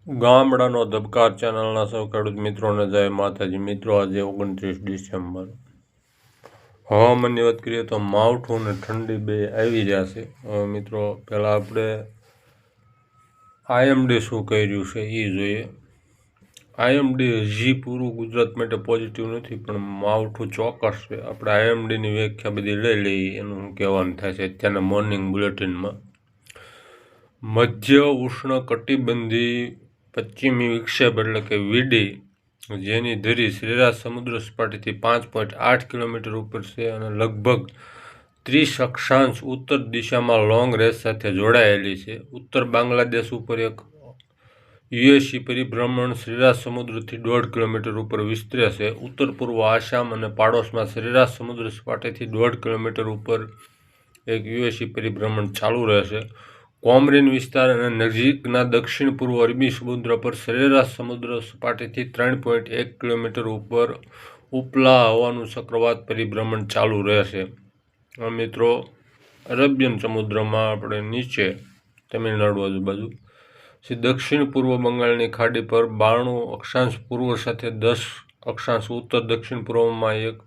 ગામડાનો ધબકાર ચેનલના સૌ ખેડૂત મિત્રોને જય માતાજી. મિત્રો, આજે 29 ડિસેમ્બર. હવામાનની વાત કરીએ તો માવઠું અને ઠંડી બે આવી રહ્યા છે. મિત્રો, પહેલાં આપણે આઈએમડી શું કહી રહ્યું છે એ જોઈએ. આઈએમડી હજી પૂરું ગુજરાત માટે પોઝિટિવ નથી, પણ માવઠું ચોક્કસ છે. આપણે આઈએમડીની વ્યાખ્યા બધી લઈ લઈએ, એનું શું કહેવાનું થાય છે અત્યારના મોર્નિંગ બુલેટિનમાં. મધ્ય ઉષ્ણ કટિબંધી પશ્ચિમી વિક્ષેપ એટલે કે વીડી, જેની ધરી સરેરાશ સમુદ્ર સપાટીથી 5.8 કિલોમીટર ઉપર છે અને લગભગ 30 અક્ષાંશ ઉત્તર દિશામાં લોંગ રેસ સાથે જોડાયેલી છે. ઉત્તર બાંગ્લાદેશ ઉપર એક યુએસી પરિભ્રમણ સરેરાશ સમુદ્રથી 1.5 કિલોમીટર ઉપર વિસ્તરે છે. ઉત્તર પૂર્વ આસામ અને પાડોશમાં સરેરાશ સમુદ્ર સપાટીથી 1.5 કિલોમીટર ઉપર એક યુએસી પરિભ્રમણ ચાલુ રહેશે. કોમરીન વિસ્તાર અને નજીકના દક્ષિણ પૂર્વ અરબી સમુદ્ર પર સરેરાશ સમુદ્ર સપાટીથી 3.1 કિલોમીટર ઉપર ઉપલા હવાનું ચક્રવાત પરિભ્રમણ ચાલુ રહેશે. મિત્રો, અરેબિયન સમુદ્રમાં આપણે નીચે તમિલનાડુ આજુબાજુ દક્ષિણ પૂર્વ બંગાળની ખાડી પર 92 અક્ષાંશ પૂર્વ સાથે 10 અક્ષાંશ ઉત્તર દક્ષિણ પૂર્વમાં એક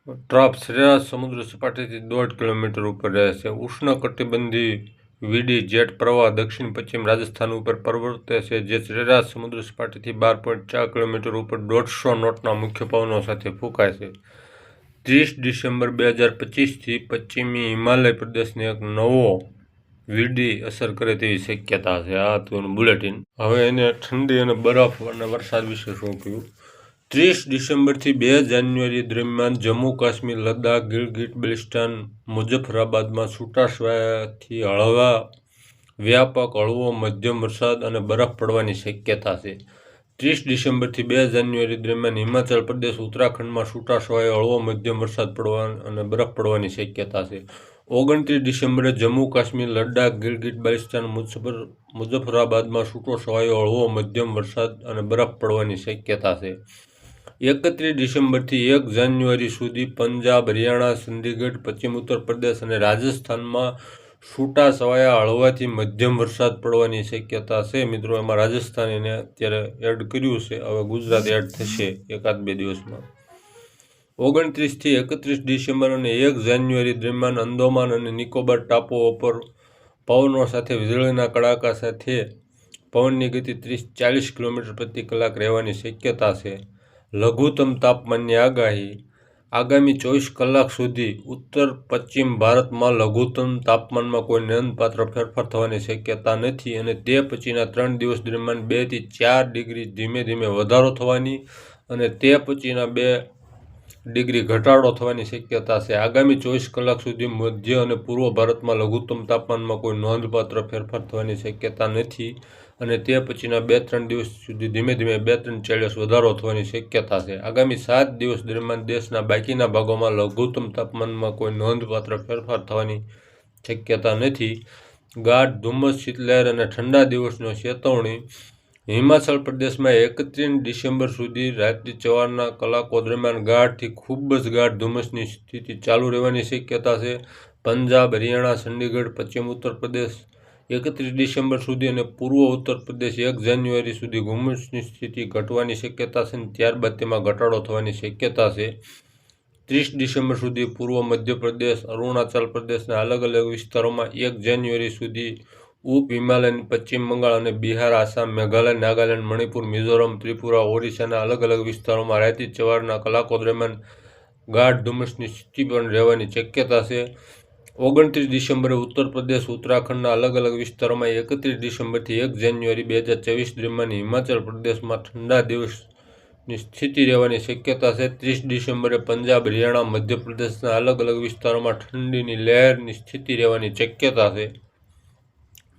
ટ્રફ સરેરાશ સમુદ્ર સપાટીથી 1.5 કિલોમીટર ઉપર રહેશે. ઉષ્ણ કટિબંધી વીડી જેટ પ્રવાહ દક્ષિણ પશ્ચિમ રાજસ્થાન ઉપર પ્રવર્તે છે, જે સરેરાશ સમુદ્ર સપાટીથી 12.4 કિલોમીટર ઉપર 150 નોટના મુખ્ય પવનો સાથે ફૂંકાય છે. 30 ડિસેમ્બર 2025થી પશ્ચિમી હિમાલય પ્રદેશને એક નવો વીડી અસર કરે તેવી શક્યતા છે. આ હતું બુલેટિન. હવે એને ઠંડી અને બરફ અને વરસાદ વિશે શું કહ્યું. 30 ડિસેમ્બરથી 2 જાન્યુઆરી દરમિયાન જમ્મુ કાશ્મીર, લદ્દાખ, ગિલગિટ બલ્ટિસ્તાન, મુઝફ્ફરાબાદમાં છૂટાછવાયાથી હળવા વ્યાપક હળવો મધ્યમ વરસાદ અને બરફ પડવાની શક્યતા છે. 30 ડિસેમ્બરથી 2 જાન્યુઆરી દરમિયાન હિમાચલ પ્રદેશ, ઉત્તરાખંડમાં છૂટાછવાયો હળવો મધ્યમ વરસાદ પડવા અને બરફ પડવાની શક્યતા છે. 29 ડિસેમ્બરે જમ્મુ કાશ્મીર, લદ્દાખ, ગિલગિટ બાલ્ટિસ્તાન, મુઝફ્ફરાબાદમાં છૂટોછવાયો હળવો મધ્યમ વરસાદ અને બરફ પડવાની શક્યતા છે. 31 ડિસેમ્બરથી 1 જાન્યુઆરી સુધી પંજાબ, હરિયાણા, ચંદીગઢ, પશ્ચિમ ઉત્તર પ્રદેશ અને રાજસ્થાનમાં છૂટાછવાયા હળવાથી મધ્યમ વરસાદ પડવાની શક્યતા છે. મિત્રો, એમાં રાજસ્થાન એને અત્યારે એડ કર્યું છે. હવે ગુજરાત એડ થશે એકાદ બે દિવસમાં. 29 થી 31 ડિસેમ્બર અને 1 જાન્યુઆરી દરમિયાન અંદમાન અને નિકોબાર ટાપુઓ પર પવનો સાથે વીજળીના કડાકા સાથે પવનની ગતિ 30-40 કિલોમીટર પ્રતિ કલાક રહેવાની શક્યતા છે. લઘુત્તમ તાપમાનની આગાહી. આગામી 24 કલાક સુધી ઉત્તર પશ્ચિમ ભારતમાં લઘુત્તમ તાપમાનમાં કોઈ નોંધપાત્ર ફેરફાર થવાની શક્યતા નથી અને તે પછીના 3 દિવસ દરમિયાન 2 થી 4 ડિગ્રી ધીમે ધીમે વધારો થવાની અને તે પછીના 2 ડિગ્રી ઘટાડો થવાની શક્યતા છે. આગામી 24 કલાક સુધી મધ્ય અને પૂર્વ ભારતમાં લઘુત્તમ તાપમાનમાં કોઈ નોંધપાત્ર ફેરફાર થવાની શક્યતા નથી અને તે પછીના 2-3 દિવસ સુધી ધીમે ધીમે 2-3 સેલ્સિયસ વધારો થવાની શક્યતા છે. આગામી 7 દિવસ દરમિયાન દેશના બાકીના ભાગોમાં લઘુત્તમ તાપમાનમાં કોઈ નોંધપાત્ર ફેરફાર થવાની શક્યતા નથી. ગાઢ ધુમ્મસ, શીતલહેર અને ઠંડા દિવસની ચેતવણી. હિમાચલ પ્રદેશમાં 31 ડિસેમ્બર સુધી રાત્રિ સવારના કલાકો દરમિયાન ગાઢથી ખૂબ જ ગાઢ ધુમ્મસની સ્થિતિ ચાલુ રહેવાની શક્યતા છે. પંજાબ, હરિયાણા, ચંદીગઢ, પશ્ચિમ ઉત્તર પ્રદેશ 31 ડિસેમ્બર સુધી અને પૂર્વ ઉત્તર પ્રદેશ 1 જાન્યુઆરી સુધી ધુમ્મસની સ્થિતિ ઘટવાની શક્યતા છે અને ત્યારબાદ તેમાં ઘટાડો થવાની શક્યતા છે. 30 ડિસેમ્બર સુધી પૂર્વ મધ્યપ્રદેશ, અરુણાચલ પ્રદેશના અલગ અલગ વિસ્તારોમાં 1 જાન્યુઆરી સુધી ઉપ હિમાલયની પશ્ચિમ બંગાળ અને બિહાર, આસામ, મેઘાલય, નાગાલેન્ડ, મણિપુર, મિઝોરમ, ત્રિપુરા, ઓડિશાના અલગ અલગ વિસ્તારોમાં રાત્રિ સવારના કલાકો દરમિયાન ગાઢ ધુમ્મસની સ્થિતિ પણ રહેવાની શક્યતા છે. 29 ડિસેમ્બરે ઉત્તર પ્રદેશ, ઉત્તરાખંડના અલગ અલગ વિસ્તારોમાં 31 ડિસેમ્બરથી 1 જાન્યુઆરી 2024 દરમિયાન હિમાચલ પ્રદેશમાં ઠંડા દિવસની સ્થિતિ રહેવાની શક્યતા છે. 30 ડિસેમ્બરે પંજાબ, હરિયાણા, મધ્યપ્રદેશના અલગ અલગ વિસ્તારોમાં ઠંડીની લહેરની સ્થિતિ રહેવાની શક્યતા છે.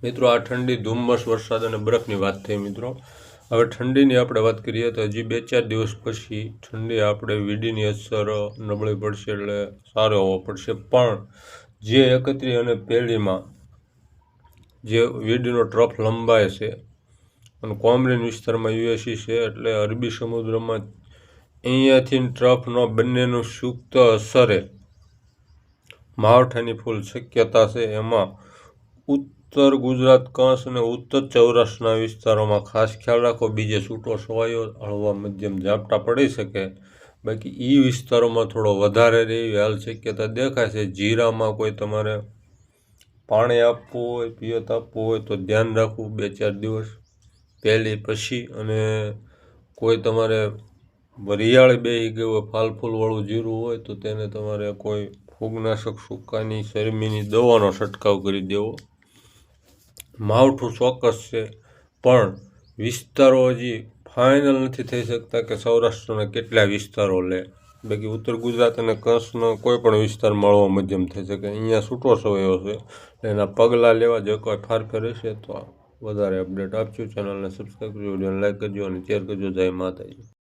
મિત્રો, આ ઠંડી, ધુમ્મસ, વરસાદ અને બરફની વાત થઈ. મિત્રો, હવે ઠંડીની આપણે વાત કરીએ તો હજી 2-4 દિવસ પછી ઠંડી આપણે વીડીની અસર નબળી પડશે, એટલે સારો હોવો પડશે. પણ જે 31 અને 1 જે વીડીનો ટ્રફ લંબાય છે અને કોમરીન વિસ્તારમાં યુએસી છે, એટલે અરબી સમુદ્રમાં અહીંયાથી ટ્રફનો બંનેનું સુપ્ત અસરે માવઠાની ફૂલ શક્યતા છે. એમાં ઉત્તર ગુજરાત કચ્છ અને ઉત્તર સૌરાષ્ટ્રના વિસ્તારોમાં ખાસ ખ્યાલ રાખો. બીજે છૂટો છવાયો હળવા મધ્યમ ઝાપટા પડી શકે. બાકી એ વિસ્તારોમાં થોડો વધારે રહે એવી હાલ શક્યતા દેખાય છે. જીરામાં કોઈ તમારે પાણી આપવું હોય, પિયત આપવું હોય તો ધ્યાન રાખવું 2-4 દિવસ પહેલી પછી. અને કોઈ તમારે વરિયાળી બેસી ગઈ હોય, ફાલ ફૂલવાળું જીરું હોય તો તેને તમારે કોઈ ફૂગનાશક સુકાની શરમીની દવાનો છંટકાવ કરી દેવો. માવઠું ચોક્કસ છે પણ વિસ્તારો હજી ફાઇનલ નથી થઈ શકતા કે સૌરાષ્ટ્રના કેટલા વિસ્તારો લે. બાકી ઉત્તર ગુજરાત અને કચ્છનો કોઈ પણ વિસ્તાર મળવો મધ્યમ થઈ શકે. અહીંયા છૂટો છવાયો છે. એના પગલાં લેવા જો કોઈ ફારફેર રહેશે તો વધારે અપડેટ આપજો. ચેનલને સબસ્ક્રાઈબ કરજો, વિડીયોને લાઈક કરજો અને શેર કરજો. જય માતાજી.